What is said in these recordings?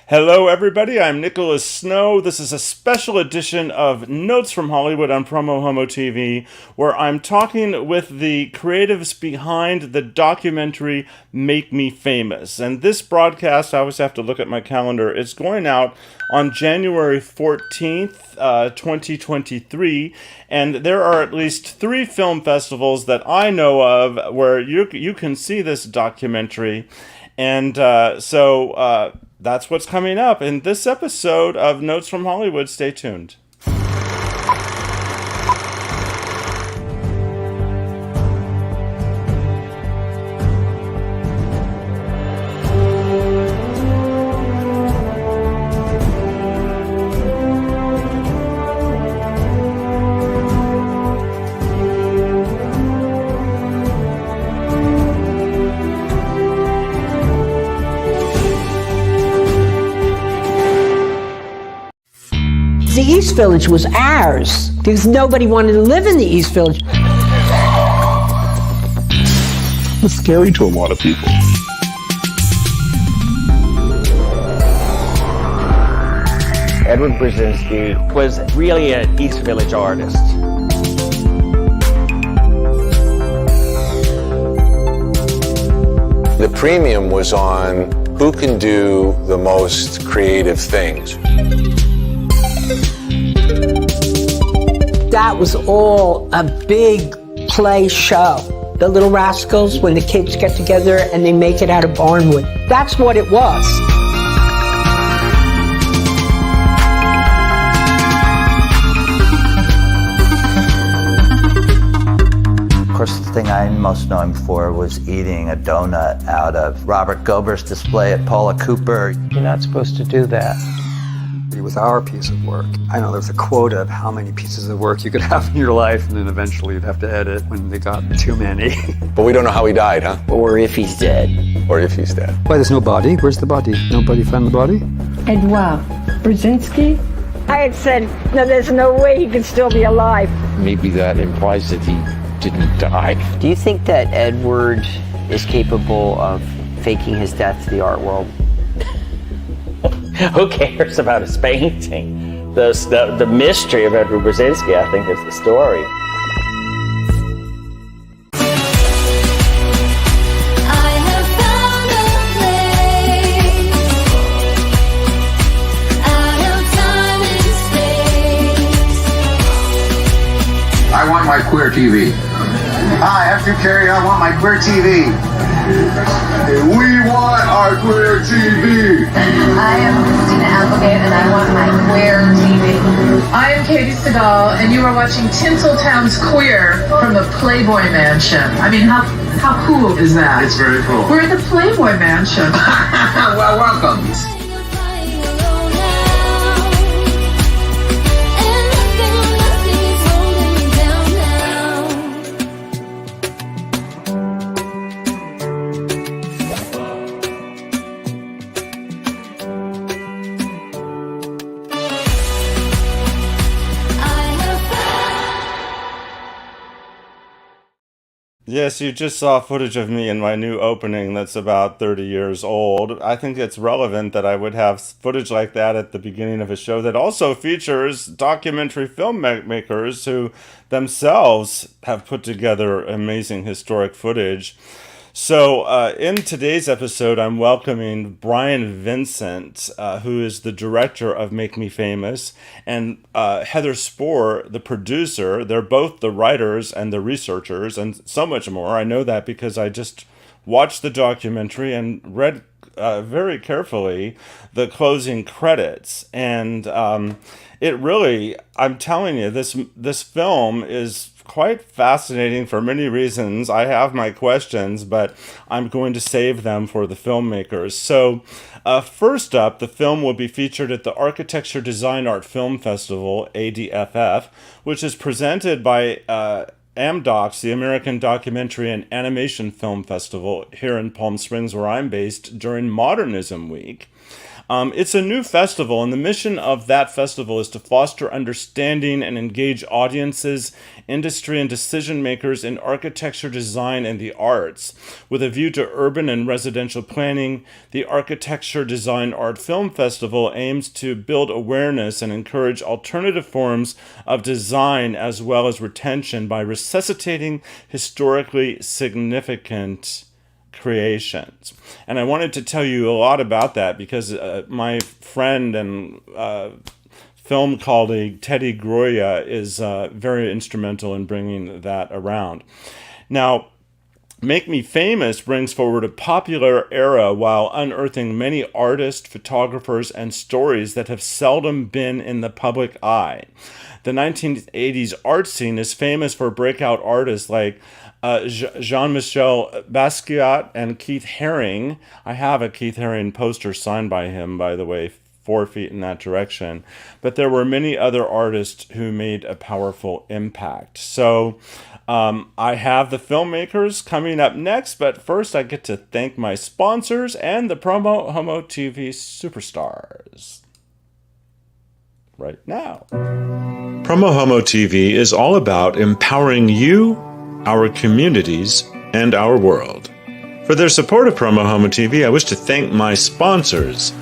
Hello, everybody. I'm Nicholas Snow. This is a special edition of Notes from Hollywood on PromoHomo.TV, where I'm talking with the creatives behind the documentary Make Me Famous. And this broadcast, I always have to look at my calendar, it's going out on January 14th, 2023. And there are at least 3 film festivals that I know of where you can see this documentary. And so that's what's coming up in this episode of Notes from Hollywood. Stay tuned. The East Village was ours because nobody wanted to live in the East Village. It's scary to a lot of people. Edward Brezinski was really an East Village artist. The premium was on who can do the most creative things. That was all a big play show. The Little Rascals, when the kids get together and they make it out of barnwood. That's what it was. Of course, the thing I most know him for was eating a donut out of Robert Gober's display at Paula Cooper. You're not supposed to do that. It was our piece of work. I know there was a quota of how many pieces of work you could have in your life, and then eventually you'd have to edit when they got too many. But we don't know how he died, huh? Or if he's dead. Or if he's dead. Why, there's no body? Where's the body? Nobody found the body? Edouard Brezinski? I had said, no, there's no way he could still be alive. Maybe that implies that he didn't die. Do you think that Edward is capable of faking his death to the art world? Who cares about his painting? The mystery of Edward Brezinski, I think, is the story. I have found a place out of time and space. I want my queer TV. Hi, I'm Drew Carey. I want my queer TV. We want our queer TV. I am Christina Applegate and I want my queer TV. I am Katie Seagal and you are watching Tinseltown's Queer from the Playboy Mansion. I mean, how cool is that? It's very cool. We're in the Playboy Mansion. Well, welcome. Yes, you just saw footage of me in my new opening that's about 30 years old. I think it's relevant that I would have footage like that at the beginning of a show that also features documentary filmmakers who themselves have put together amazing historic footage. So in today's episode, I'm welcoming Brian Vincent, who is the director of Make Me Famous, and Heather Spore, the producer. They're both the writers and the researchers and so much more. I know that because I just watched the documentary and read very carefully the closing credits. And it really, I'm telling you, this film is quite fascinating for many reasons. I have my questions, but I'm going to save them for the filmmakers. So first up, the film will be featured at the Architecture Design Art Film Festival, ADFF, which is presented by AMDOX, the American Documentary and Animation Film Festival, here in Palm Springs, where I'm based, during Modernism Week. It's a new festival, and the mission of that festival is to foster understanding and engage audiences, industry, and decision makers in architecture, design, and the arts. With a view to urban and residential planning, the Architecture, Design, Art Film Festival aims to build awareness and encourage alternative forms of design as well as retention by resuscitating historically significant creations. And I wanted to tell you a lot about that because my friend and film colleague Teddy Groya is very instrumental in bringing that around. Now, Make Me Famous brings forward a popular era while unearthing many artists, photographers, and stories that have seldom been in the public eye. The 1980s art scene is famous for breakout artists like Jean-Michel Basquiat and Keith Haring. I have a Keith Haring poster signed by him, by the way, 4 feet in that direction. But there were many other artists who made a powerful impact. So I have the filmmakers coming up next, but first I get to thank my sponsors and the PromoHomo.TV superstars right now. PromoHomo.TV is all about empowering you, our communities, and our world. For their support of PromoHomo.TV, I wish to thank my sponsors.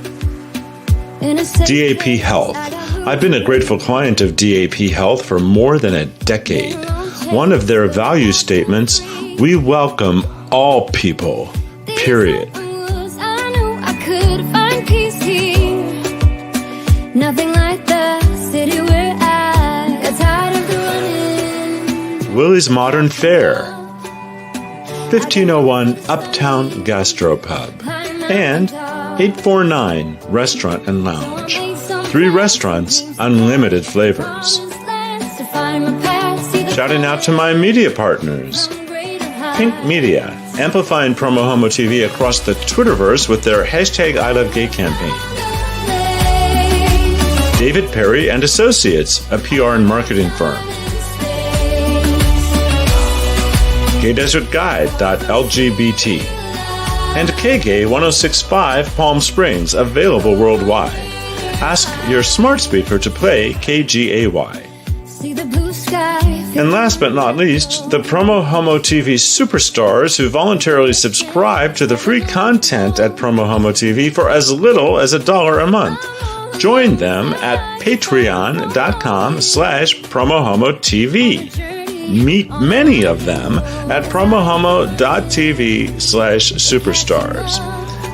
DAP Health. I've been a grateful client of DAP Health for more than a decade. One of their value statements, we welcome all people, period. Nothing like the city we're at. Got tired of the running. Willie's Modern Fare, 1501 Uptown Gastropub, and 849 Restaurant and Lounge. 3 restaurants, unlimited flavors. Shouting out to my media partners. Pink Media, amplifying PromoHomo.TV across the Twitterverse with their hashtag I Love Gay campaign. David Perry and Associates, a PR and marketing firm. GayDesertGuide.lgbt. And KGay 1065 Palm Springs, available worldwide. Ask your smart speaker to play KGAY. And last but not least, the PromoHomo.TV superstars who voluntarily subscribe to the free content at PromoHomo.TV for as little as $1 a month. Join them at patreon.com/PromoHomo.TV. Meet many of them at PromoHomo.TV/superstars.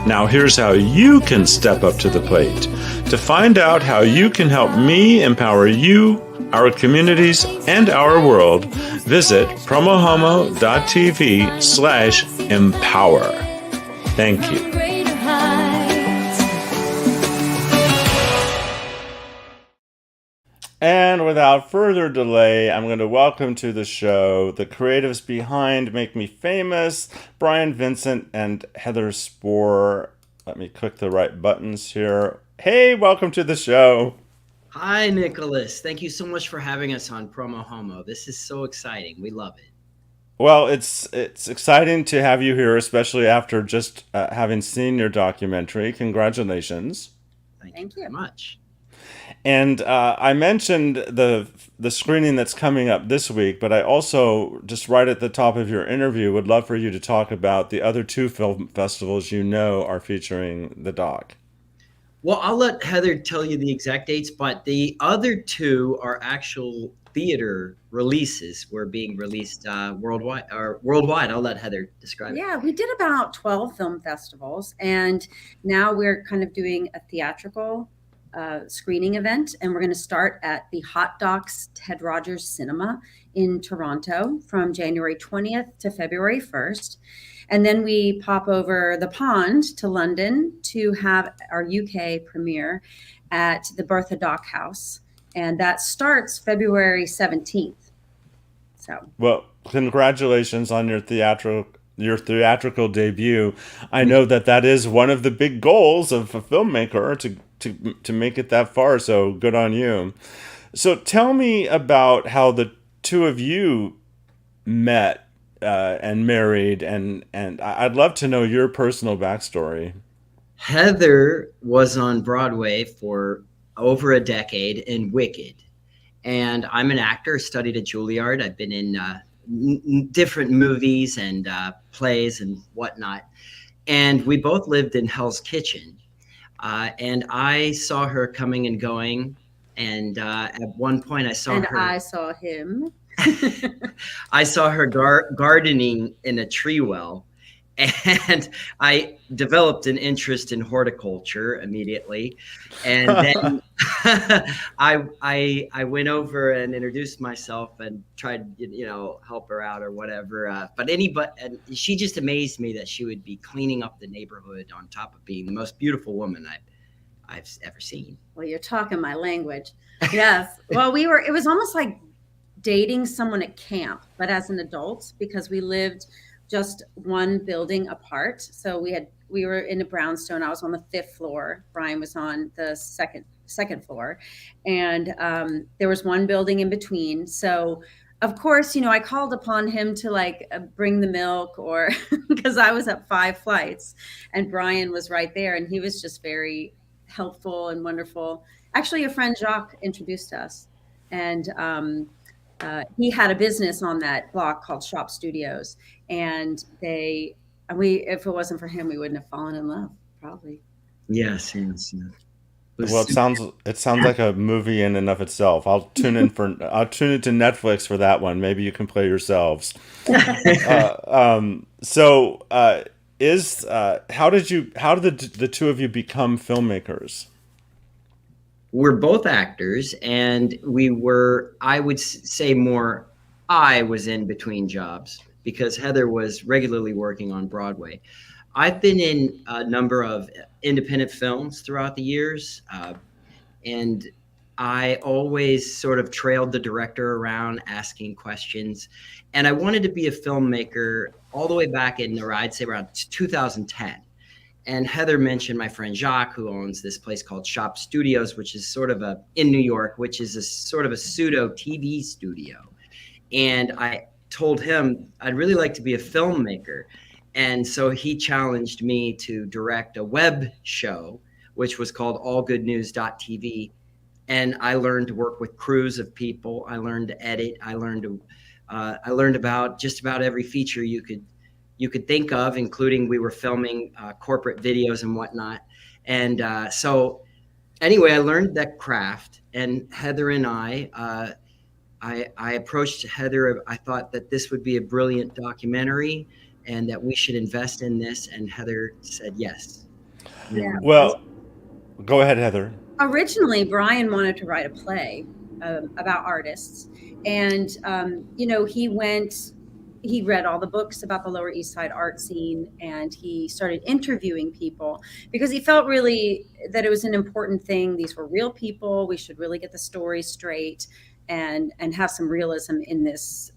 Now here's how you can step up to the plate. To find out how you can help me empower you, our communities, and our world, visit PromoHomo.TV/empower. Thank you. And without further delay, I'm going to welcome to the show the creatives behind Make Me Famous, Brian, Vincent, and Heather Spore. Let me click the right buttons here. Hey, welcome to the show. Hi, Nicholas. Thank you so much for having us on Promo Homo. This is so exciting. We love it. Well, it's exciting to have you here, especially after just having seen your documentary. Congratulations. Thank you very much. And I mentioned the screening that's coming up this week, but I also, just right at the top of your interview, would love for you to talk about the other 2 film festivals you know are featuring the doc. Well, I'll let Heather tell you the exact dates, but the other 2 are actual theater releases. We're being released worldwide. I'll let Heather describe it. Yeah, we did about 12 film festivals, and now we're kind of doing a theatrical screening event, and we're going to start at the Hot Docs Ted Rogers Cinema in Toronto from January 20th to February 1st. And then we pop over the pond to London to have our UK premiere at the Bertha Dochouse, and that starts February 17th. So, well, congratulations on your theatrical debut. I know that is one of the big goals of a filmmaker to make it that far, so good on you. So tell me about how the 2 of you met and married, and I'd love to know your personal backstory. Heather was on Broadway for over a decade in Wicked. And I'm an actor, studied at Juilliard. I've been in different movies and plays and whatnot. And we both lived in Hell's Kitchen. And I saw her coming and going. And at one point I saw her. I saw him. I saw her gardening in a tree well. And I developed an interest in horticulture immediately. And then I went over and introduced myself and tried, help her out or whatever. And she just amazed me that she would be cleaning up the neighborhood on top of being the most beautiful woman I've ever seen. Well, you're talking my language. Yes. Well, it was almost like dating someone at camp, but as an adult, because we lived just one building apart. So we were in a brownstone. I was on the 5th floor. Brian was on the second floor. And there was one building in between. So of course, I called upon him to bring the milk or because I was up 5 flights and Brian was right there. And he was just very helpful and wonderful. Actually, a friend Jacques introduced us. And he had a business on that block called Shop Studios, and if it wasn't for him, we wouldn't have fallen in love, probably. Yes. Well, it sounds like a movie in and of itself. I'll tune into Netflix for that one. Maybe you can play yourselves. How did the two of you become filmmakers? We're both actors, and I would say more, I was in between jobs because Heather was regularly working on Broadway. I've been in a number of independent films throughout the years, and I always sort of trailed the director around asking questions. And I wanted to be a filmmaker all the way back I'd say around 2010. And Heather mentioned my friend Jacques, who owns this place called Shop Studios, which is in New York, which is a sort of a pseudo TV studio. And I told him I'd really like to be a filmmaker. And so he challenged me to direct a web show, which was called allgoodnews.tv. And I learned to work with crews of people. I learned to edit. I learned about just about every feature you could think of, including we were filming corporate videos and whatnot. And so anyway, I learned that craft, and Heather and I approached Heather. I thought that this would be a brilliant documentary and that we should invest in this. And Heather said yes. Yeah. Well, go ahead, Heather. Originally, Brian wanted to write a play about artists. And, he read all the books about the Lower East Side art scene, and he started interviewing people because he felt really that it was an important thing. These were real people. We should really get the story straight and have some realism in this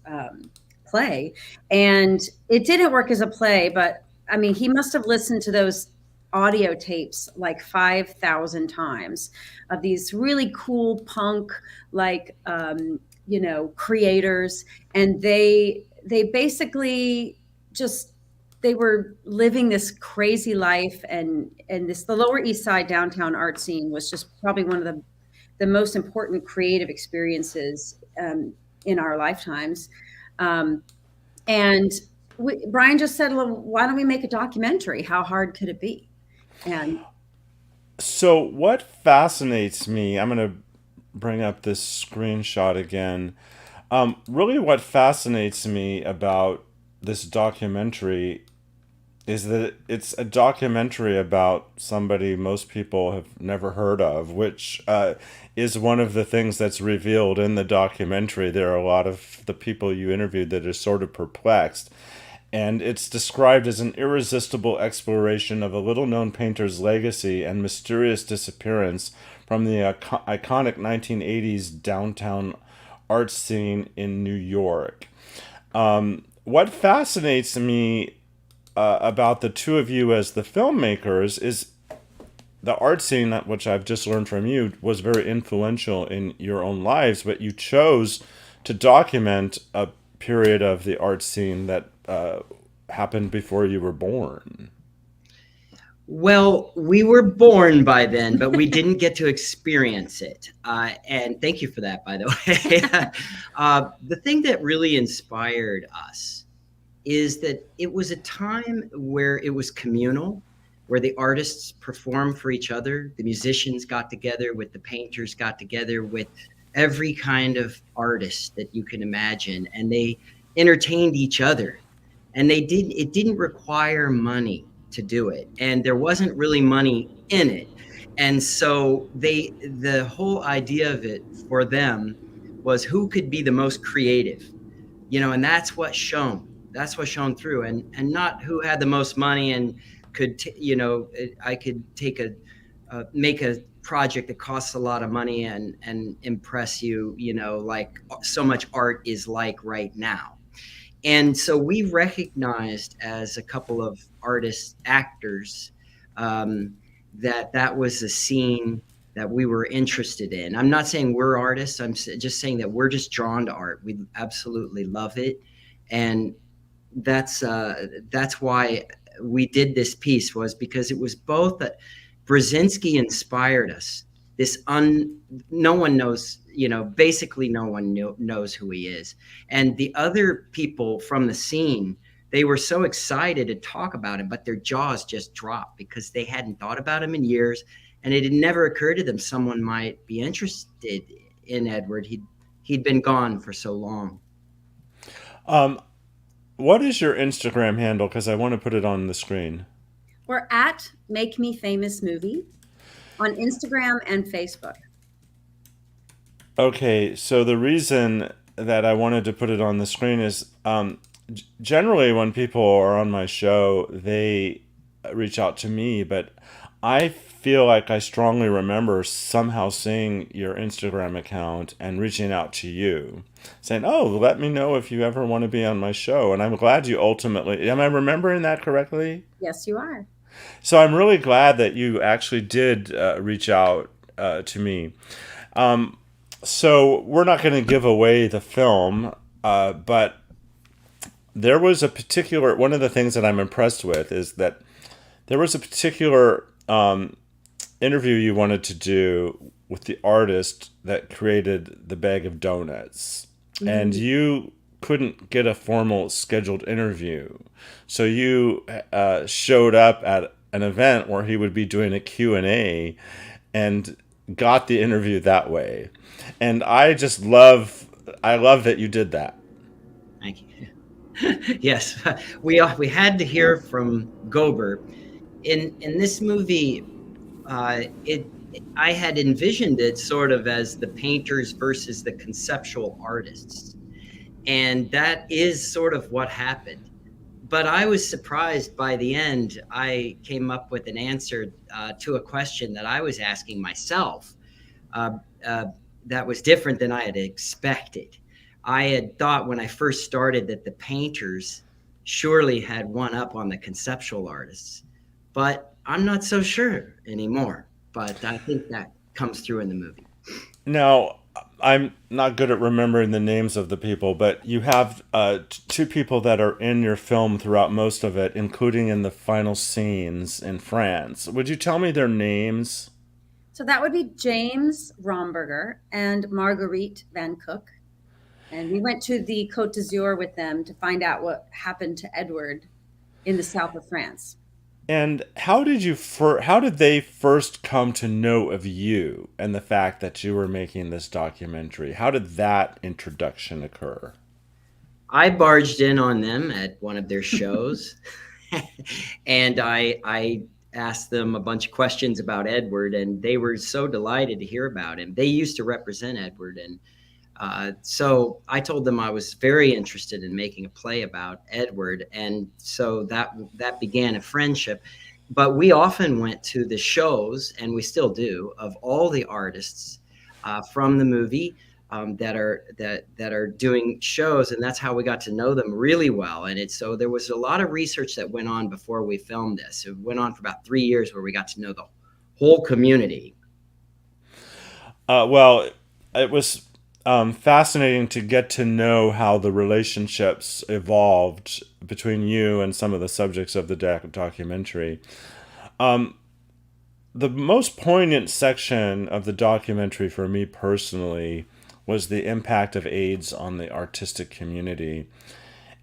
play. And it didn't work as a play, but I mean, he must have listened to those audio tapes like 5,000 times of these really cool punk creators, and they basically they were living this crazy life, and the Lower East Side downtown art scene was just probably one of the most important creative experiences in our lifetimes. And Brian just said, well, why don't we make a documentary? How hard could it be? And so what fascinates me, I'm going to bring up this screenshot again. Really what fascinates me about this documentary is that it's a documentary about somebody most people have never heard of, which is one of the things that's revealed in the documentary. There are a lot of the people you interviewed that are sort of perplexed. And it's described as an irresistible exploration of a little-known painter's legacy and mysterious disappearance from the iconic 1980s downtown art scene in New York. What fascinates me about the two of you as the filmmakers is the art scene, which I've just learned from you, was very influential in your own lives, but you chose to document a period of the art scene that happened before you were born. Well, we were born by then, but we didn't get to experience it. And thank you for that, by the way. The thing that really inspired us is that it was a time where it was communal, where the artists performed for each other. The musicians got together with the painters, got together with every kind of artist that you can imagine, and they entertained each other. And it didn't require money to do it, and there wasn't really money in it. And so the whole idea of it for them was who could be the most creative, and that's what shone through, and not who had the most money and could I could take make a project that costs a lot of money and impress you, like so much art is like right now. And so we recognized as a couple of artists, actors, that was a scene that we were interested in. I'm not saying we're artists. I'm just saying that we're just drawn to art. We absolutely love it. And that's why we did this piece, was because it was both that Brezinski inspired us. No one knows, basically no one knows who he is. And the other people from the scene, they were so excited to talk about him, but their jaws just dropped because they hadn't thought about him in years. And it had never occurred to them someone might be interested in Edward. He'd been gone for so long. What is your Instagram handle? Because I want to put it on the screen. We're at Make Me Famous Movie on Instagram and Facebook. Okay, so the reason that I wanted to put it on the screen is generally when people are on my show, they reach out to me, but I feel like I strongly remember somehow seeing your Instagram account and reaching out to you, saying, "Oh, let me know if you ever want to be on my show." And I'm glad you ultimately, am I remembering that correctly? Yes, you are. So I'm really glad that you actually did reach out to me. So we're not going to give away the film, but there was a particular, one of the things that I'm impressed with is that there was a particular interview you wanted to do with the artist that created the bag of donuts. Mm-hmm. And you couldn't get a formal scheduled interview. So you showed up at an event where he would be doing a Q&A and got the interview that way. And I love that you did that. Thank you. Yes, we had to hear from Gober. In this movie, I had envisioned it sort of as the painters versus the conceptual artists. And that is sort of what happened. But I was surprised by the end. I came up with an answer to a question that I was asking myself that was different than I had expected. I had thought when I first started that the painters surely had one up on the conceptual artists, but I'm not so sure anymore. But I think that comes through in the movie. Now, I'm not good at remembering the names of the people, but you have two people that are in your film throughout most of it, including in the final scenes in France. Would you tell me their names? So that would be James Romberger and Marguerite Van Cook. And we went to the Côte d'Azur with them to find out what happened to Edward in the south of France. And how did they first come to know of you and the fact that you were making this documentary? How did that introduction occur? I barged in on them at one of their shows, and I asked them a bunch of questions about Edward, and they were so delighted to hear about him. They used to represent Edward, and so I told them I was very interested in making a play about Edward, and so that began a friendship. But we often went to the shows, and we still do, of all the artists from the movie that are doing shows, and that's how we got to know them really well. And so there was a lot of research that went on before we filmed this. It went on for about 3 years where we got to know the whole community. Well, it was fascinating to get to know how the relationships evolved between you and some of the subjects of the documentary. The most poignant section of the documentary for me personally was the impact of AIDS on the artistic community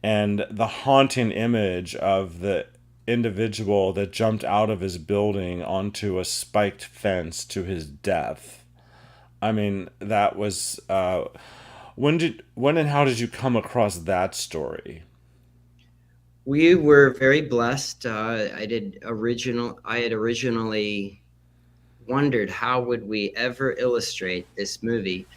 and the haunting image of the individual that jumped out of his building onto a spiked fence to his death. I mean, that was when and how did you come across that story? We were very blessed. I had originally wondered how would we ever illustrate this movie.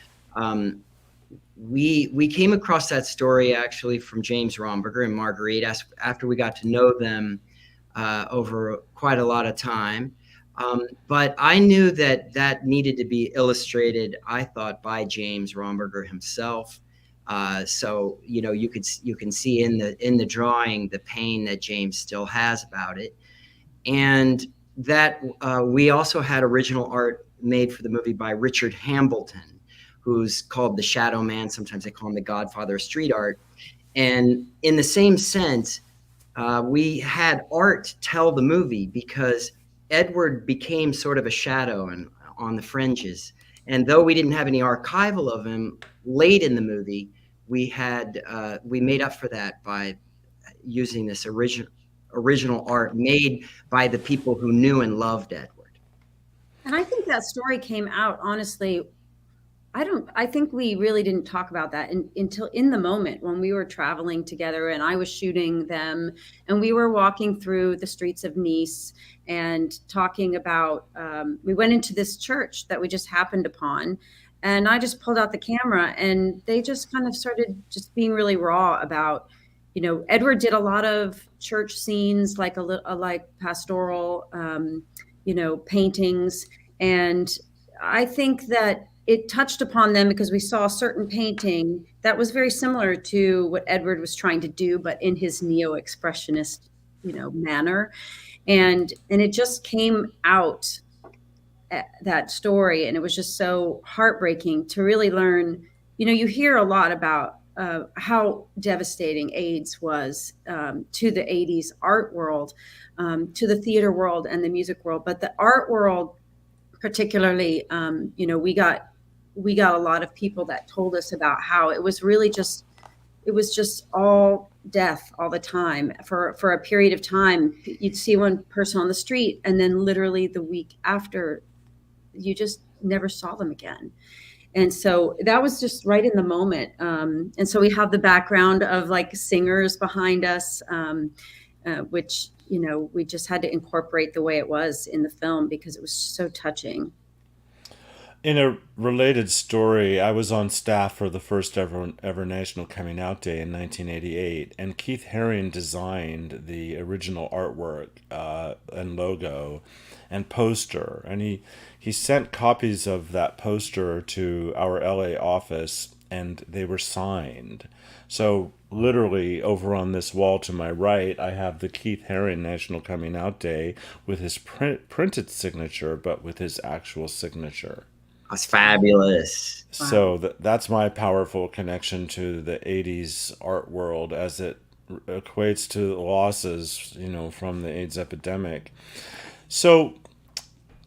We came across that story actually from James Romberger and Marguerite after we got to know them over quite a lot of time. But I knew that needed to be illustrated, I thought, by James Romberger himself. So you can see in the drawing the pain that James still has about it, and that we also had original art made for the movie by Richard Hambleton, who's called the Shadow Man. Sometimes they call him the Godfather of street art. And in the same sense, we had art tell the movie because Edward became sort of a shadow and on the fringes. And though we didn't have any archival of him late in the movie, we made up for that by using this original art made by the people who knew and loved Edward. And I think that story came out, honestly, I think we really didn't talk about that until in the moment when we were traveling together and I was shooting them and we were walking through the streets of Nice and talking about, we went into this church that we just happened upon, and I just pulled out the camera and they just kind of started just being really raw about, Edward did a lot of church scenes, like like pastoral, paintings. And I think that it touched upon them because we saw a certain painting that was very similar to what Edward was trying to do, but in his neo-expressionist, manner. And it just came out at that story. And it was just so heartbreaking to really learn, you hear a lot about how devastating AIDS was to the 80s art world, to the theater world and the music world. But the art world, particularly, we got a lot of people that told us about how it was really just all death all the time for a period of time. You'd see one person on the street and then literally the week after you just never saw them again. And so that was just right in the moment. And so we have the background of like singers behind us, which, we just had to incorporate the way it was in the film because it was so touching. In a related story, I was on staff for the first ever National Coming Out Day in 1988, and Keith Haring designed the original artwork and logo and poster, and he sent copies of that poster to our LA office, and they were signed. So literally over on this wall to my right, I have the Keith Haring National Coming Out Day with his printed signature, but with his actual signature. That's fabulous. So that's my powerful connection to the 80s art world as it equates to losses, from the AIDS epidemic. So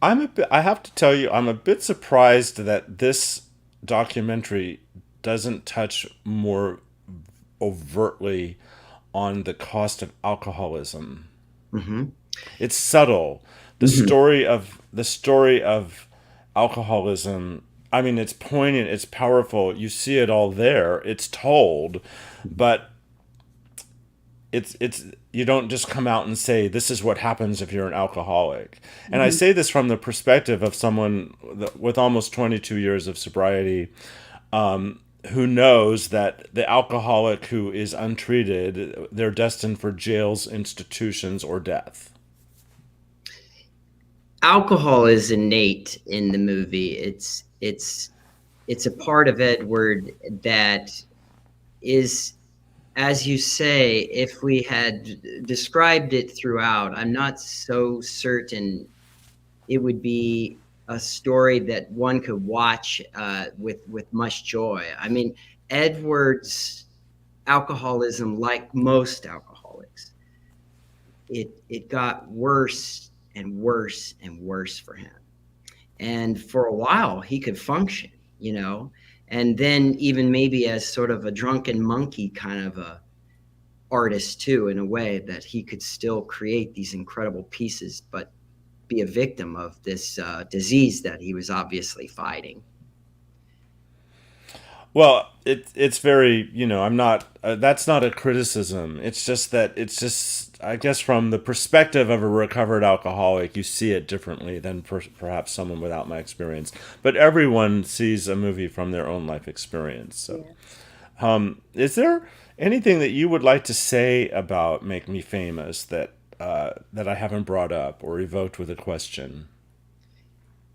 I have to tell you, I'm a bit surprised that this documentary doesn't touch more overtly on the cost of alcoholism. Mm-hmm. It's subtle. The story of alcoholism, I mean, it's poignant, it's powerful, you see it all there, it's told, but it's you don't just come out and say this is what happens if you're an alcoholic. And I say this from the perspective of someone with almost 22 years of sobriety, who knows that the alcoholic who is untreated, they're destined for jails, institutions, or death. Alcohol is innate in the movie. It's a part of Edward that is, as you say, if we had described it throughout, I'm not so certain it would be a story that one could watch with much joy. I mean, Edward's alcoholism, like most alcoholics, it got worse and worse for him. And for a while, he could function, and then even maybe as sort of a drunken monkey kind of a artist too, in a way that he could still create these incredible pieces, but be a victim of this disease that he was obviously fighting. Well, it's very, I'm not, that's not a criticism. It's just that, I guess from the perspective of a recovered alcoholic, you see it differently than perhaps someone without my experience. But everyone sees a movie from their own life experience. So, is there anything that you would like to say about Make Me Famous that I haven't brought up or evoked with a question?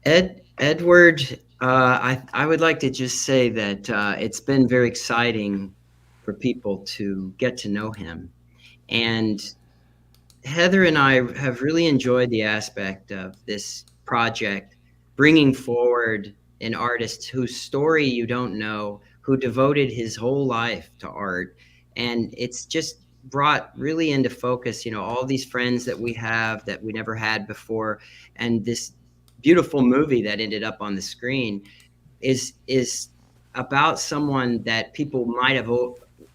Edward, I would like to just say that it's been very exciting for people to get to know him. And Heather and I have really enjoyed the aspect of this project, bringing forward an artist whose story you don't know, who devoted his whole life to art. And it's just brought really into focus, all these friends that we have that we never had before. And this beautiful movie that ended up on the screen is about someone that people might have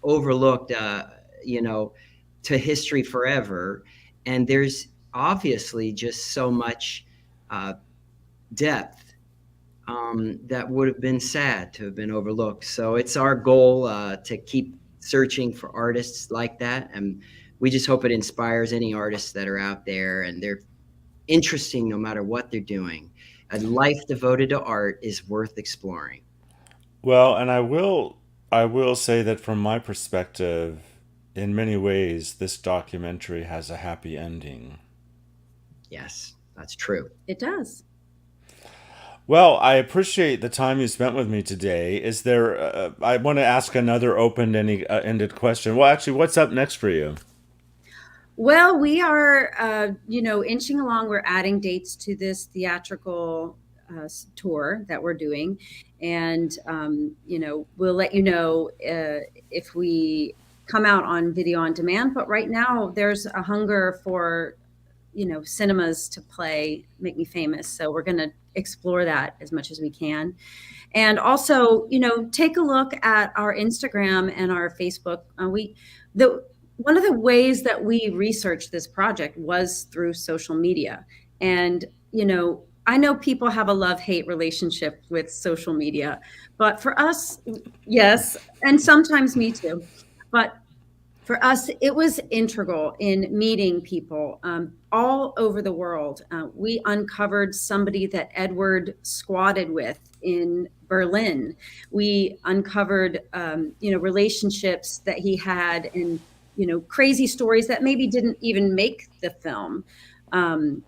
overlooked, to history forever. And there's obviously just so much depth that would have been sad to have been overlooked. So it's our goal to keep searching for artists like that. And we just hope it inspires any artists that are out there, and they're interesting no matter what they're doing. A life devoted to art is worth exploring. Well, and I will say that from my perspective, in many ways, this documentary has a happy ending. Yes, that's true. It does. Well, I appreciate the time you spent with me today. Is there, I want to ask another open-ended question. Well, actually, what's up next for you? Well, we are, inching along. We're adding dates to this theatrical tour that we're doing. And, we'll let you know if we come out on video on demand. But right now, there's a hunger for, cinemas to play Make Me Famous. So we're going to explore that as much as we can. And also, take a look at our Instagram and our Facebook. One of the ways that we researched this project was through social media. And, I know people have a love-hate relationship with social media, but for us, yes, and sometimes me too. But for us, it was integral in meeting people all over the world. We uncovered somebody that Edward squatted with in Berlin. We uncovered, relationships that he had, and crazy stories that maybe didn't even make the film. And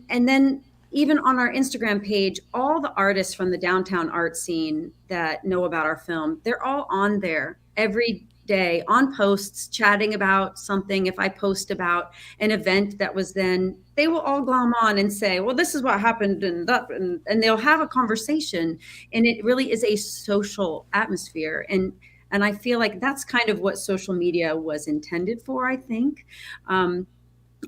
then even on our Instagram page, all the artists from the downtown art scene that know about our film, they're all on there every day on posts, chatting about something. If I post about an event that was then, they will all glom on and say, well, this is what happened, and that, and they'll have a conversation. And it really is a social atmosphere. And I feel like that's kind of what social media was intended for, I think.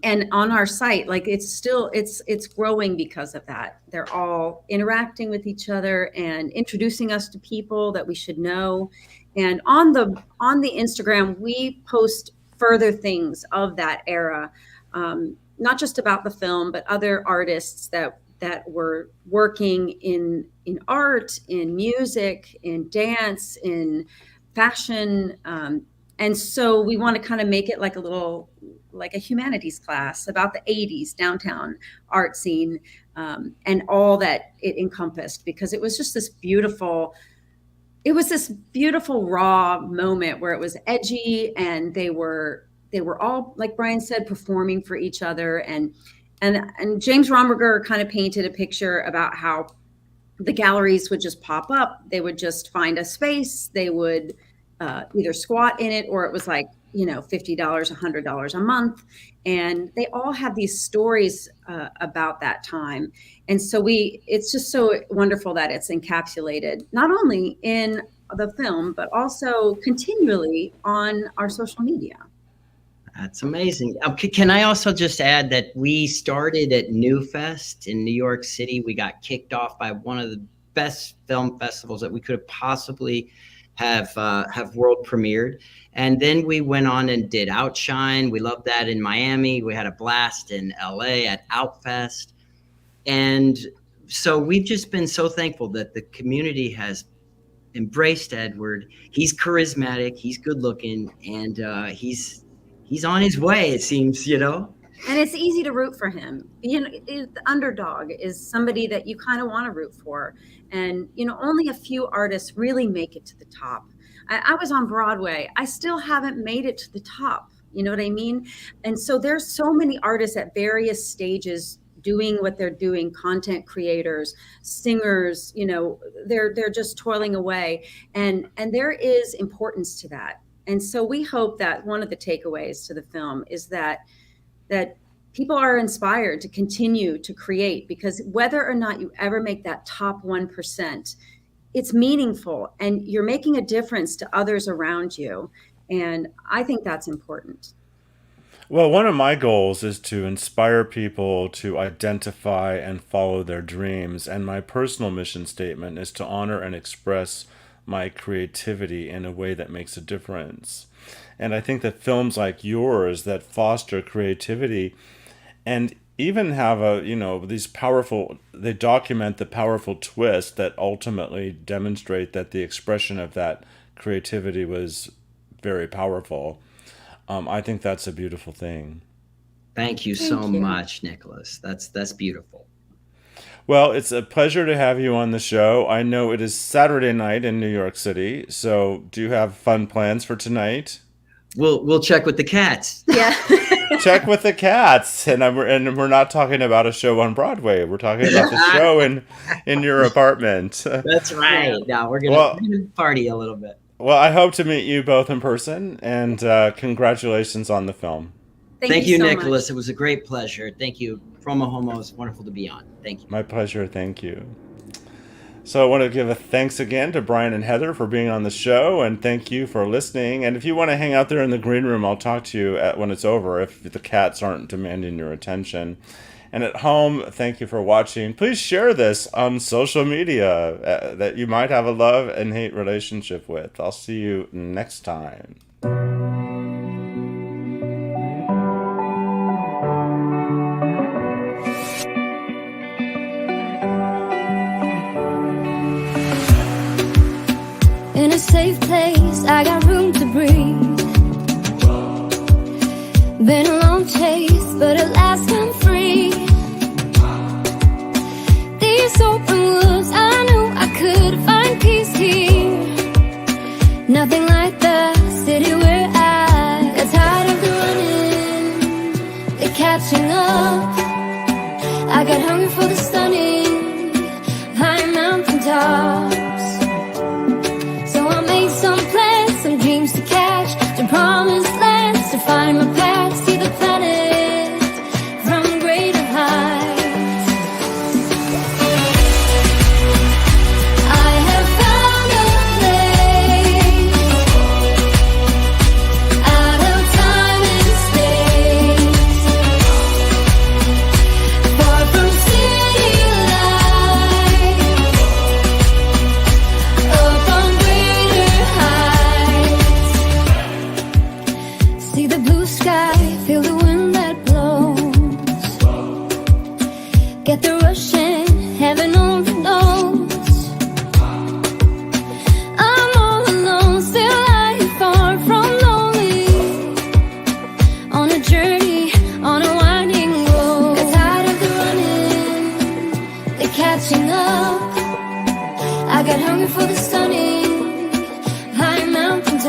And on our site, like it's growing because of that. They're all interacting with each other and introducing us to people that we should know. And on the Instagram, we post further things of that era, not just about the film, but other artists that were working in art, in music, in dance, in fashion. And so we want to kind of make it like a humanities class about the 80s downtown art scene, and all that it encompassed, because it was just this beautiful raw moment where it was edgy, and they were all, like Brian said, performing for each other. And James Romberger kind of painted a picture about how the galleries would just pop up. They would just find a space. They would either squat in it, or it was like, $50, $100 a month. And they all have these stories about that time. And so it's just so wonderful that it's encapsulated, not only in the film, but also continually on our social media. That's amazing. Can I also just add that we started at New Fest in New York City. We got kicked off by one of the best film festivals that we could have possibly have world premiered. And then we went on and did Outshine. We loved that in Miami. We had a blast in LA at Outfest. And so we've just been so thankful that the community has embraced Edward. He's charismatic, he's good looking, and he's on his way, it seems, you know. And it's easy to root for him. You know, the underdog is somebody that you kind of want to root for. And, you know, only a few artists really make it to the top. I was on Broadway. I still haven't made it to the top. You know what I mean? And so there's so many artists at various stages doing what they're doing, content creators, singers, you know, they're just toiling away. And there is importance to that. And so we hope that one of the takeaways to the film is that people are inspired to continue to create, because whether or not you ever make that top 1%, it's meaningful and you're making a difference to others around you. And I think that's important. Well, one of my goals is to inspire people to identify and follow their dreams. And my personal mission statement is to honor and express my creativity in a way that makes a difference. And I think that films like yours that foster creativity and even have these powerful, they document the powerful twists that ultimately demonstrate that the expression of that creativity was very powerful. I think that's a beautiful thing. Thank you so much, Nicholas. That's beautiful. Well, it's a pleasure to have you on the show. I know it is Saturday night in New York City, so do you have fun plans for tonight? We'll check with the cats. Yeah. Check with the cats, and we're not talking about a show on Broadway. We're talking about the show in your apartment. That's right. Now we're gonna party a little bit. Well, I hope to meet you both in person, and congratulations on the film. Thank you, so Nicholas. much. It was a great pleasure. Thank you. PromoHomo is wonderful to be on. Thank you. My pleasure. Thank you. So I want to give a thanks again to Brian and Heather for being on the show, and thank you for listening. And if you want to hang out there in the green room, I'll talk to you when it's over, if the cats aren't demanding your attention. And at home, thank you for watching. Please share this on social media that you might have a love and hate relationship with. I'll see you next time. In a safe place, I got room to breathe. Been a long chase, but at last I'm free. These open woods, I knew I could find peace here. Nothing like the city where I got tired of the running, the catching up. I got hungry for the stunning high mountain tops. So I made some plans, some dreams to catch, to promised lands, to find my path, see the planet from greater heights. I have found a place out of time and space, far from city lights, up on greater heights. See the blue sky, feel the wind that blows. Get the rush in, heaven only knows. I'm all alone, still lying far from lonely. On a journey, on a winding road. Got tired of the running, the catching up. I got hungry for the stunning